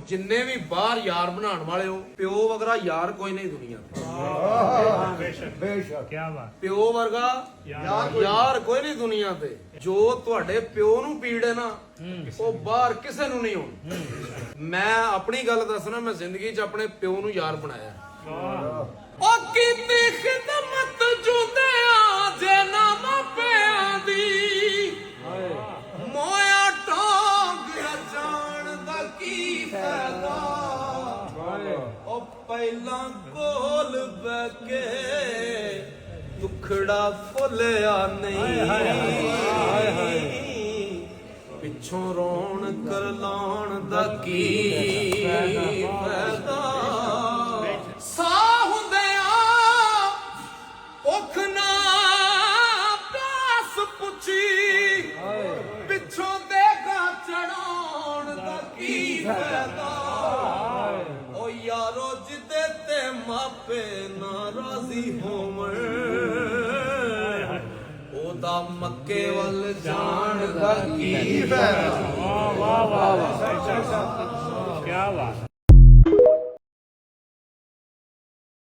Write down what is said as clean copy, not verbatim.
ਜਿੰਨੇ ਵੀ ਬਾਹਰ ਯਾਰ ਬਣਾਉਣ ਵਾਲੇ ਹੋ, ਪਿਓ ਵਰਗਾ ਯਾਰ ਕੋਈ ਨਹੀਂ ਦੁਨੀਆ ਤੇ। ਬੇਸ਼ੱਕ ਕੀ ਬਾਤ। ਪਿਓ ਵਰਗਾ ਯਾਰ ਕੋਈ ਨਹੀਂ ਦੁਨੀਆ ਤੇ। ਜੋ ਤੁਹਾਡੇ ਪਿਓ ਨੂੰ ਪੀੜ ਹੈ ਨਾ, ਉਹ ਬਾਹਰ ਕਿਸੇ ਨੂੰ ਨਹੀਂ ਹੋਣੀ। ਮੈਂ ਆਪਣੀ ਗੱਲ ਦੱਸਣਾ, ਮੈਂ ਜ਼ਿੰਦਗੀ 'ਚ ਆਪਣੇ ਪਿਓ ਨੂੰ ਯਾਰ ਬਣਾਇਆ। ਉਹ ਕੀਤੀ ਖਿਦਮਤ ਜੁਦਿਆਂ ਜੇ ਨਾ ਮਾਪਿਆਂ ਦੀ, ਮੋਇਆ ਟੋਗ ਜਾਣ ਦਾ ਕੀ ਫਾਇਦਾ। ਉਹ ਪਹਿਲਾਂ ਕੋਲ ਬਹਿ ਕੇ ਦੁਖੜਾ ਫੁੱਲਿਆ ਨਹੀਂ, ਪਿੱਛੋਂ ਰੋਣ ਕਰ ਲਾਉਣ ਦਾ ਕੀ ਫਾਇਦਾ। ਸਾਹ ਹੁੰਦਿਆਂ ਭੁੱਖ ਨਾ ਪਿਆਸ ਪੁੱਛੀ, ਪਿੱਛੋਂ ਦੇਗਾ ਚੜਾਉਣ ਦਾ ਕੀ ਫਾਇਦਾ। ਓ ਯਾਰੋ ਜਿੱਦੇ ਤੇ ਮਾਪੇ ਨਾਰਾਜ਼ੀ ਹੋਵਣ, ਉਹਦਾ ਮੱਕੇ ਵੱਲ ਜਾਣ ਦਾ ਕੀ ਫਾਇਦਾ। ਵਾਹ ਵਾਹ ਵਾਹ, ਕੀ ਬਾਤ।